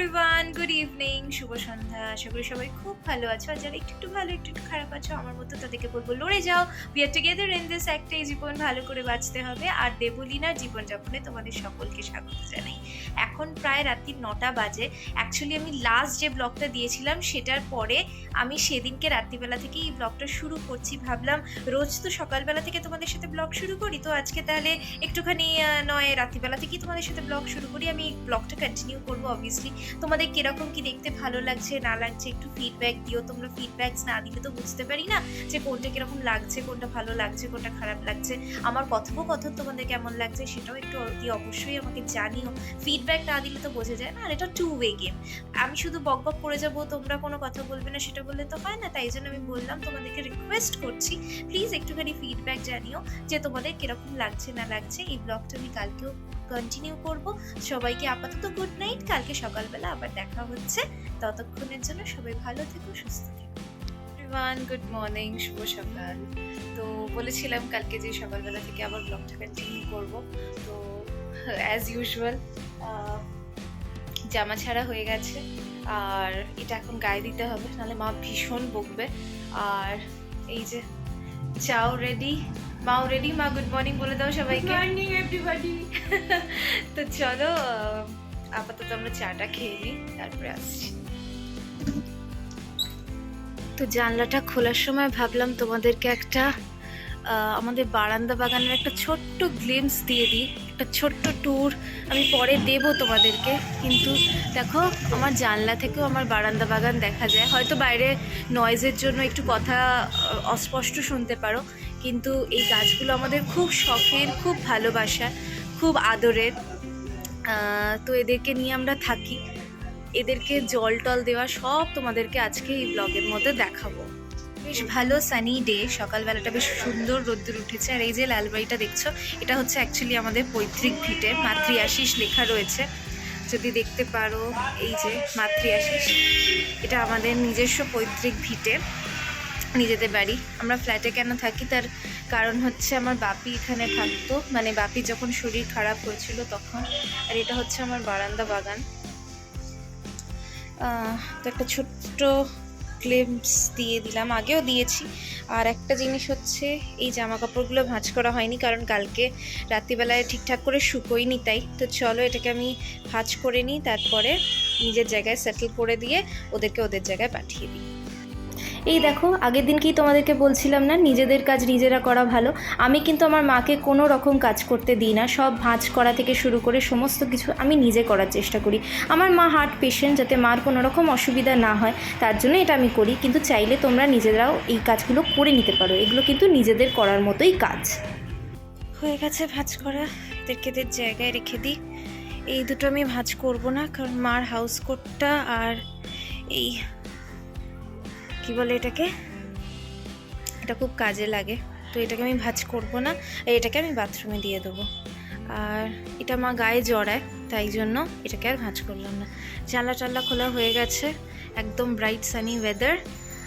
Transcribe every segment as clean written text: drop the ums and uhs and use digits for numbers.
Everyone, good evening, শুভ সন্ধ্যা। আশা করি সবাই খুব ভালো আছো। আর যারা একটু ভালো একটু খারাপ আছো আমার মতো, তাদেরকে বলবো লড়ে যাও। We are together in this. একটাই জীবন, ভালো করে বাঁচতে হবে। আর দেবলীনার জীবনযাপনে তোমাদের সকলকে স্বাগত জানাই। এখন প্রায় রাত্রি 9টা বাজে। অ্যাকচুয়ালি আমি লাস্ট যে ব্লগটা দিয়েছিলাম সেটার পরে আমি সেদিনকে রাত্রিবেলা থেকে এই ব্লগটা শুরু করছি। ভাবলাম রোজ তো সকালবেলা থেকে তোমাদের সাথে ব্লগ শুরু করি, তো আজকে তাহলে একটুখানি নয় রাত্রিবেলা থেকেই তোমাদের সাথে ব্লগ শুরু করি। আমি ব্লগটা কন্টিনিউ করবো। অবভিয়াসলি তোমাদের কিরকম কি দেখতে ভালো লাগছে না লাগছে একটু ফিডব্যাক দিও। তোমরা ফিডব্যাকস না দিলে তো বুঝতে পারি না যে কোনটা কিরকম লাগছে, কোনটা ভালো লাগছে, কোনটা খারাপ লাগছে। আমার কথোপকথন তোমাদের কেমন লাগছে সেটাও একটু অতি অবশ্যই আমাকে জানিও। ফিডব্যাক না দিলে তো বোঝা যায় না। আর এটা 2 ওয়ে গেম। আমি শুধু বক বক করে যাবো, তোমরা কোনো কথা বলবে না, সেটা বললে তো হয় না। তাই জন্য আমি বললাম, তোমাদেরকে রিকোয়েস্ট করছি প্লিজ একটুখানি ফিডব্যাক জানিও যে তোমাদের কিরকম লাগছে না লাগছে। এই ব্লগটা আমি কালকেও কন্টিনিউ করব। সবাইকে আপাতত গুড নাইট, কালকে সকালবেলা আবার দেখা হচ্ছে। ততক্ষণের জন্য সবাই ভালো থেকো, সুস্থ থেকো। এভরিওয়ান, গুড মর্নিং, শুভ সকাল। তো বলেছিলাম কালকে যে সকালবেলা থেকে আবার ব্লগটা কন্টিনিউ করব। তো অ্যাজ ইউজুয়াল জামা ছাড়া হয়ে গেছে, আর এটা এখন গায়ে দিতে হবে, নাহলে মা ভীষণ বকবে। আর এই যে চাও রেডি, মাও রেডি। মা গুড মর্নিং বলে দাও সবাইকে। Good morning everybody. তো চলো আপাতত আমরা চাটা খেয়ে নিই, তারপরে আসছি। তো জানলাটা খোলার সময় ভাবলাম তোমাদেরকে একটা আমাদের বারান্দা বাগানের একটা ছোট্ট গ্লিমস দিয়ে দিই, একটা ছোট্ট ট্যুর আমি পরে দেবো তোমাদেরকে। কিন্তু দেখো, আমার জানলা থেকেও আমার বারান্দা বাগান দেখা যায়। হয়তো বাইরে নয়েজের জন্য একটু কথা অস্পষ্ট শুনতে পারো, কিন্তু এই গাছগুলো আমাদের খুব শখের, খুব ভালোবাসার, খুব আদরের। তো এদেরকে নিয়ে আমরা থাকি, এদেরকে জল টল দেওয়া সব তোমাদেরকে আজকে এই ব্লগের মধ্যে দেখাবো। বেশ ভালো সানি ডে, সকালবেলাটা বেশ সুন্দর রোদ্দুর উঠেছে। আর এই যে লালবাড়িটা দেখছো, এটা হচ্ছে অ্যাকচুয়ালি আমাদের পৈতৃক ভিটে, মাতৃআশিস লেখা রয়েছে যদি দেখতে পারো। এই যে মাতৃআশিস, এটা আমাদের নিজস্ব পৈতৃক ভিটে, নিজেদের বাড়ি। আমরা ফ্ল্যাটে কেন থাকি তার কারণ হচ্ছে আমার বাপি এখানে থাকতো, মানে বাপি যখন শরীর খারাপ হয়েছিল তখন। আর এটা হচ্ছে আমার বারান্দা বাগান। তো একটা ছোট্ট ক্লিপস দিয়ে দিলাম, আগেও দিয়েছি। আর একটা জিনিস হচ্ছে, এই জামা কাপড়গুলো ভাঁজ করা হয়নি কারণ কালকে রাত্রিবেলায় ঠিকঠাক করে শুকোয়নি, তাই। তো চলো এটাকে আমি ভাঁজ করে নিই, তারপরে নিজের জায়গায় সেটেল করে দিয়ে ওদেরকে ওদের জায়গায় পাঠিয়ে দিই। এই দেখো, আগের দিনকেই তোমাদেরকে বলছিলাম না নিজেদের কাজ নিজেরা করা ভালো। আমি কিন্তু আমার মাকে কোনো রকম কাজ করতে দিই না। সব ভাঁজ করা থেকে শুরু করে সমস্ত কিছু আমি নিজে করার চেষ্টা করি। আমার মা হার্ট পেশেন্ট, যাতে মার কোনো রকম অসুবিধা না হয় তার জন্য এটা আমি করি। কিন্তু চাইলে তোমরা নিজেরাও এই কাজগুলো করে নিতে পারো, এগুলো কিন্তু নিজেদের করার মতোই কাজ। হয়ে গেছে ভাঁজ করা, এদেরকে এদের জায়গায় রেখে দিই। এই দুটো আমি ভাঁজ করব না, কারণ মার হাউস কোটটা আর এই কি বলে এটাকে, এটা খুব কাজে লাগে। তো এটাকে আমি ভাঁজ করব না, এটাকে আমি বাথরুমে দিয়ে দেবো। আর এটা মা গায়ে জড়ায়, তাই জন্য এটাকে আর ভাঁজ করলাম না। জানলা টাল্লা খোলা হয়ে গেছে, একদম ব্রাইট সানি ওয়েদার।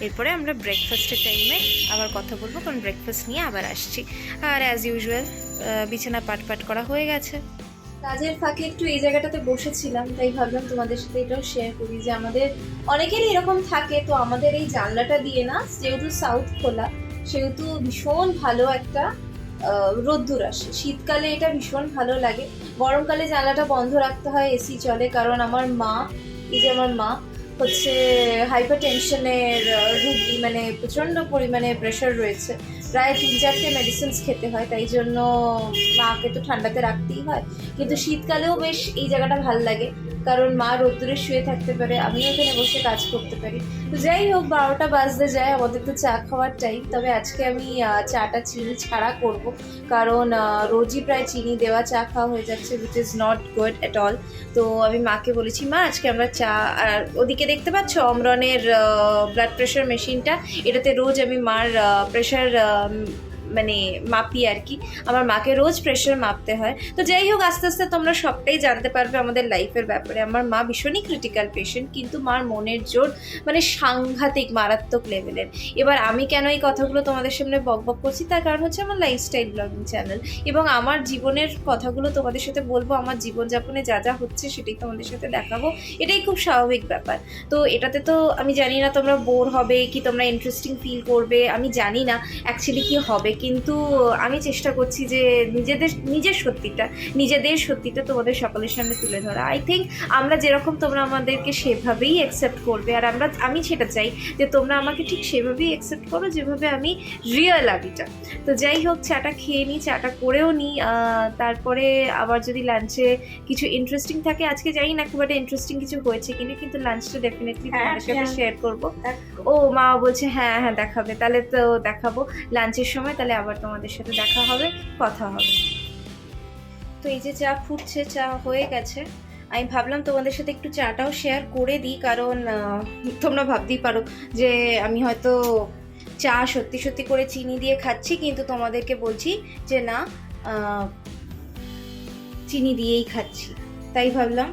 এরপরে আমরা ব্রেকফাস্টের টাইমে আবার কথা বলবো, কারণ ব্রেকফাস্ট নিয়ে আবার আসছি। আর অ্যাজ ইউজুয়াল বিছানা পাট করা হয়ে গেছে। কাজের ফাঁকে একটু এই জায়গাটাতে বসেছিলাম, তাই ভাবলাম তোমাদের সাথে এটাও শেয়ার করি যে আমাদের অনেকেরই এরকম থাকে। তো আমাদের এই জানলাটা দিয়ে না, যেহেতু সাউথ খোলা, সেহেতু ভীষণ ভালো একটা রোদ্দুর আসে। শীতকালে এটা ভীষণ ভালো লাগে। গরমকালে জানলাটা বন্ধ রাখতে হয়, এসি চলে। কারণ আমার মা, এই যে আমার মা হচ্ছে হাইপার টেনশনের রুগী, মানে প্রচণ্ড পরিমাণে প্রেশার রয়েছে, প্রায় 3-4টে মেডিসিনস খেতে হয়। তাই জন্য মাকে তো ঠান্ডাতে রাখতেই হয়। কিন্তু শীতকালেও বেশ এই জায়গাটা ভালো লাগে, কারণ মা রোদ্দুরে শুয়ে থাকতে পারে, আমিও এখানে বসে কাজ করতে পারি। তো যাই হোক, 12টা বাজতে যায়, আমাদের তো চা খাওয়ার টাইম। তবে আজকে আমি চাটা চিনি ছাড়া করব, কারণ রোজই প্রায় চিনি দেওয়া চা খাওয়া হয়ে যাচ্ছে, which is not good at all. তো আমি মাকে বলেছি, মা আজকে আমরা চা, আর ওদিকে দেখতে পাচ্ছ অমরনের ব্লাড প্রেশার মেশিনটা, এটাতে রোজ আমি মার প্রেশার মানে মাপি আর কি। আমার মাকে রোজ প্রেশার মাপতে হয়। তো যাই হোক, আস্তে আস্তে তোমরা সবটাই জানতে পারবে আমাদের লাইফের ব্যাপারে। আমার মা ভীষণই ক্রিটিক্যাল পেশেন্ট, কিন্তু মার মনের জোর মানে সাংঘাতিক মারাত্মক লেভেলের। এবার আমি কেন এই কথাগুলো তোমাদের সামনে বকবক করছি, তার কারণ হচ্ছে আমার লাইফস্টাইল ব্লগিং চ্যানেল, এবং আমার জীবনের কথাগুলো তোমাদের সাথে বলবো। আমার জীবনযাপনে যা যা হচ্ছে সেটাই তোমাদের সাথে দেখাবো, এটাই খুব স্বাভাবিক ব্যাপার। তো এটাতে তো আমি জানি না তোমরা বোর হবে কি তোমরা ইন্টারেস্টিং ফিল করবে, আমি জানি না অ্যাকচুয়ালি কি হবে, কিন্তু আমি চেষ্টা করছি যে নিজেদের সত্যিটা তোমাদের সকলের সামনে তুলে ধরা। আই থিঙ্ক আমরা যেরকম তোমরা আমাদেরকে সেভাবেই অ্যাকসেপ্ট করবে, আর আমি সেটা চাই যে তোমরা আমাকে ঠিক সেভাবেই অ্যাকসেপ্ট করো যেভাবে আমি রিয়েল আমিটা। তো যাই হোক, চাটা খেয়ে নিই, চাটা করেও নিই, তারপরে আবার যদি লাঞ্চে কিছু ইন্টারেস্টিং থাকে, আজকে জানি না খুব একটা ইন্টারেস্টিং কিছু হয়েছে কিনা, কিন্তু লাঞ্চটা ডেফিনেটলি তোমাদের সাথে শেয়ার করবো। ও মা বলছে হ্যাঁ হ্যাঁ দেখাবে, তাহলে তো দেখাবো লাঞ্চের সময়, তাহলে আবার তোমাদের সাথে দেখা হবে, কথা হবে। তো এই যে চা ফুটছে, চা হয়ে গেছে। আমি ভাবলাম তোমাদের সাথে একটু চাটাও শেয়ার করে দিই, কারণ তোমরা ভাবতেই পারো যে আমি হয়তো চা সত্যি সত্যি করে চিনি দিয়ে খাচ্ছি, কিন্তু তোমাদেরকে বলছি যে না, চিনি দিয়েই খাচ্ছি। তাই ভাবলাম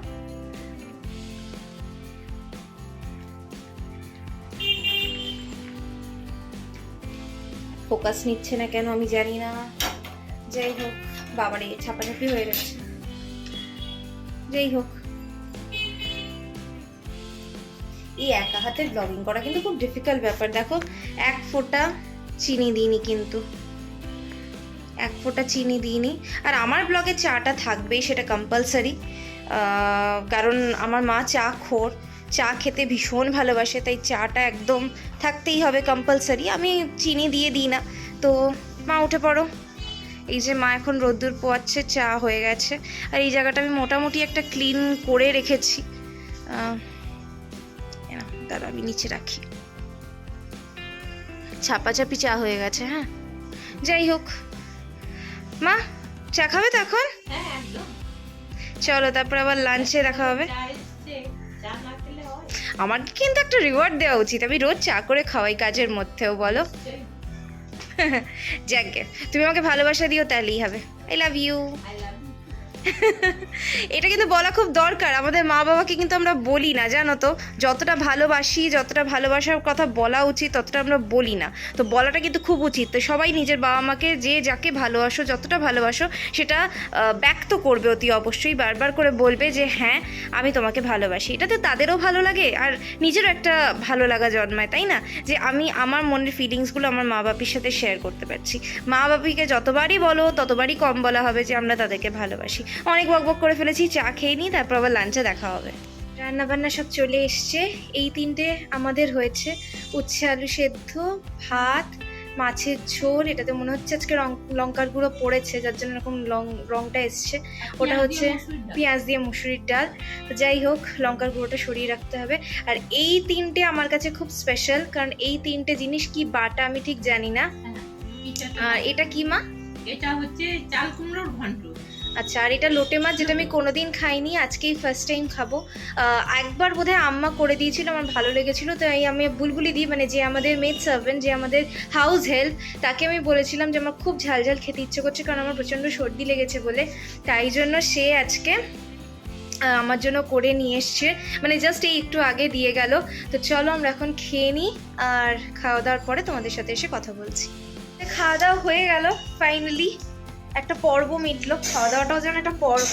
ফোকাস নিচ্ছে না কেন আমি জানি না। যাই হোক, বাবারে ছাপাছাপি হয়ে গেছে। যাই হোক, এই একা হাতে ব্লগিং করা কিন্তু খুব ডিফিকাল্ট ব্যাপার। দেখো, এক ফোঁটা চিনি দিইনি, কিন্তু এক ফোঁটা চিনি দিইনি। আর আমার ব্লগে চাটা থাকবেই, সেটা কম্পালসারি, কারণ আমার মা চা খোর, চা খেতে ভীষণ ভালোবাসে, তাই চাটা একদম থাকতেই হবে কম্পালসারি। আমি চিনি দিয়ে দিই না। তো মা উঠে পড়ো। এই যে মা এখন রোদ্দুর পোয়াচ্ছে, চা হয়ে গেছে। আর এই জায়গাটা আমি মোটামুটি একটা ক্লিন করে রেখেছি। দাঁড়া, আমি নিচে রাখি। ছাপাচাপি চা হয়ে গেছে। হ্যাঁ, যাই হোক, মা চা খাবে তো এখন? চলো, তারপর আবার লাঞ্চে দেখা হবে। আমার কিন্তু একটা রিওয়ার্ড দেওয়া উচিত, আমি রোজ চা করে খাওয়াই কাজের মধ্যেও, বলো? যাকে তুমি আমাকে ভালোবাসা দিও, তাহলেই হবে। I love you. এটা কিন্তু বলা খুব দরকার। আমাদের মা বাবাকে কিন্তু আমরা বলি না, জানো তো। যতটা ভালোবাসি, যতটা ভালোবাসার কথা বলা উচিত, ততটা আমরা বলি না। তো বলাটা কিন্তু খুব উচিত। তো সবাই নিজের বাবা মাকে যে যাকে ভালোবাসো, যতটা ভালোবাসো, সেটা ব্যক্ত করবে অতি অবশ্যই। বারবার করে বলবে যে হ্যাঁ, আমি তোমাকে ভালোবাসি। এটাতে তাদেরও ভালো লাগে, আর নিজেরও একটা ভালো লাগা জন্মায়, তাই না? যে আমি আমার মনের ফিলিংসগুলো আমার মা বাপির সাথে শেয়ার করতে পারছি। মা বাপিকে যতবারই বলো ততবারই কম বলা হবে যে আমরা তাদেরকে ভালোবাসি। অনেক বকবক করে ফেলেছি, চা খেয়ে নিই, তারপর আবার লাঞ্চে দেখা হবে। রান্নাবান্না সব চলে এসছে। এই তিনটে আমাদের হয়েছে: উচ্ছে আলু সেদ্ধ, ভাত, মাছের ঝোল। এটাতে মনে হচ্ছে আজকে লঙ্কার গুঁড়ো পড়েছে, যার জন্য এরকম রংটা এসছে। ওটা হচ্ছে পেঁয়াজ দিয়ে মুসুরির ডাল। তো যাই হোক, লঙ্কার গুঁড়োটা সরিয়ে রাখতে হবে। আর এই তিনটে আমার কাছে খুব স্পেশাল, কারণ এই তিনটে জিনিস কি বাটা আমি ঠিক জানি না। আর এটা কি মা? এটা হচ্ছে চাল কুমড়োর ঘন্ট। আচ্ছা, আর এটা লোটে মাছ, যেটা আমি কোনোদিন খাইনি, আজকেই ফার্স্ট টাইম খাবো। একবার বোধহয় আম্মা করে দিয়েছিল, আমার ভালো লেগেছিল, তাই আমি বুলবুলি দিই, মানে যে আমাদের মেড সার্ভেন্ট, যে আমাদের হাউস হেল্প, তাকে আমি বলেছিলাম যে আমার খুব ঝাল ঝাল খেতে ইচ্ছে করছে, কারণ আমার প্রচণ্ড সর্দি লেগেছে বলে। তাই জন্য সে আজকে আমার জন্য করে নিয়ে এসছে, মানে জাস্ট এই একটু আগে দিয়ে গেল। তো চলো আমরা এখন খেয়ে নিই, আর খাওয়া দাওয়ার পরে তোমাদের সাথে এসে কথা বলছি। খাওয়া দাওয়া হয়ে গেল ফাইনালি, একটা পর্ব মিটলো। খাওয়া দাওয়াটাও যেন একটা পর্ব।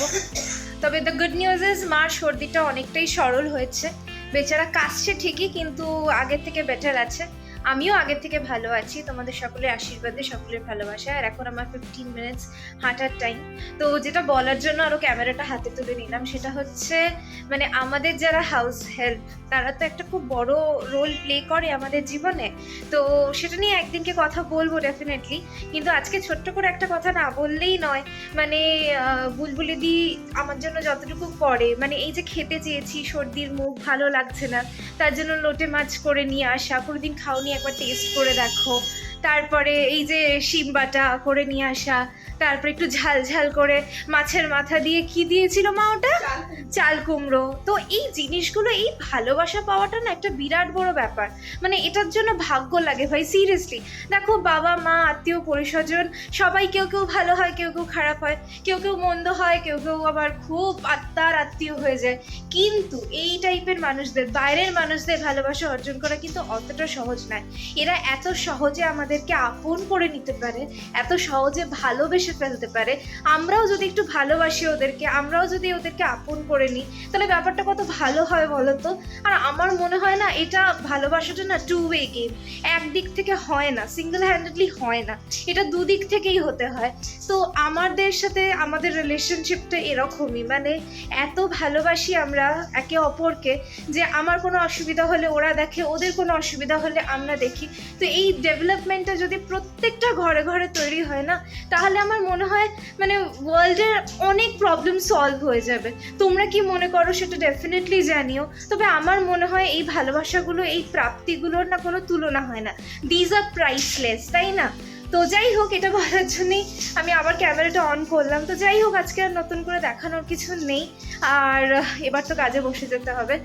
তবে দ্য গুড নিউজ ইজ মার সর্দিটা অনেকটাই সরল হয়েছে। বেচারা কাশছে ঠিকই, কিন্তু আগের থেকে বেটার আছে। আমিও আগের থেকে ভালো আছি, তোমাদের সকলের আশীর্বাদে, সকলের ভালোবাসা। আর এখন আমার 15 মিনিটস হাঁটার টাইম। তো যেটা বলার জন্য আরও ক্যামেরাটা হাতে তুলে নিলাম, সেটা হচ্ছে মানে আমাদের যারা হাউস হেল্প, তারা তো একটা খুব বড় রোল প্লে করে আমাদের জীবনে। তো সেটা নিয়ে একদিনকে কথা বলবো ডেফিনেটলি, কিন্তু আজকে ছোট্ট করে একটা কথা না বললেই নয়। মানে বুলবুলি দি আমার জন্য যতটুকু করে, মানে এই যে খেতে চেয়েছি, সর্দির মুখ ভালো লাগছে না, তার জন্য লোটে মাছ করে নিয়ে আসা, কোনোদিন খাওনি, একবার টেস্ট করে দেখো। তারপরে এই যে শিম বাটা করে নিয়ে আসা, তারপর একটু ঝাল ঝাল করে মাছের মাথা দিয়ে কি দিয়েছিল মা ওটা, চাল কুমড়ো। তো এই জিনিসগুলো, এই ভালোবাসা পাওয়াটা না একটা বিরাট বড় ব্যাপার। মানে এটার জন্য ভাগ্য লাগে ভাই, সিরিয়াসলি। দেখো বাবা মা আত্মীয় পরিস্বজন সবাই, কেউ কেউ ভালো হয়, কেউ কেউ খারাপ হয়, কেউ কেউ মন্দ হয়, কেউ কেউ আবার খুব আত্মার আত্মীয় হয়ে যায়। কিন্তু এই টাইপের মানুষদের, বাইরের মানুষদের ভালোবাসা অর্জন করা কিন্তু অতটা সহজ নয়। এরা এত সহজে আমাদেরকে আপন করে নিতে পারে, এত সহজে ভালোবেসে ফেলতে পারে। আমরাও যদি একটু ভালোবাসি ওদেরকে, আমরাও যদি ওদেরকে আপন করে নিই, তাহলে ব্যাপারটা কত ভালো হয় বলো তো। আর আমার মনে হয় না এটা, ভালোবাসাটা না টু ওয়ে গেম, একদিক থেকে হয় না, সিঙ্গেল হ্যান্ডেডলি হয় না, এটা দুদিক থেকেই হতে হয়। তো আমাদের সাথে আমাদের রিলেশনশিপটা এরকমই, মানে এত ভালোবাসি আমরা একে অপরকে যে আমার কোনো অসুবিধা হলে ওরা দেখে, ওদের কোনো অসুবিধা হলে আমরা দেখি। তো এই ডেভেলপমেন্টটা যদি প্রত্যেকটা ঘরে ঘরে তৈরি হয় না, তাহলে আমার মনে হয় মানে ওয়ার্ল্ডের অনেক প্রবলেম সলভ হয়ে যাবে। তোমরা কি মনে করো সেটা ডেফিনেটলি জানিও। তবে আমার মনে হয় এই ভালোবাসাগুলো, এই প্রাপ্তিগুলোর না কোনো তুলনা হয় না। দিজ আর প্রাইসলেস, তাই না? তো যাই হোক, এটা বলার জন্যই আমি আবার ক্যামেরাটা অন করলাম। তো যাই হোক, আজকে আর নতুন করে দেখানোর কিছু নেই, আর এবার তো কাজে বসে যেতে হবে,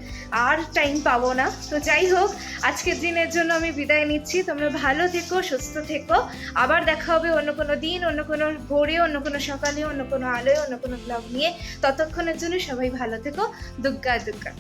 আর টাইম পাবো না। তো যাই হোক, আজকের দিনের জন্য আমি বিদায় নিচ্ছি। তোমরা ভালো থেকো, সুস্থ থেকো। আবার দেখা হবে অন্য কোনো দিন, অন্য কোনো ভোরে, অন্য কোনো সকালে, অন্য কোনো আলোয়, অন্য কোনো ব্লগ নিয়ে। ততক্ষণের জন্য সবাই ভালো থেকো। দুগ্গা দুগ্গা।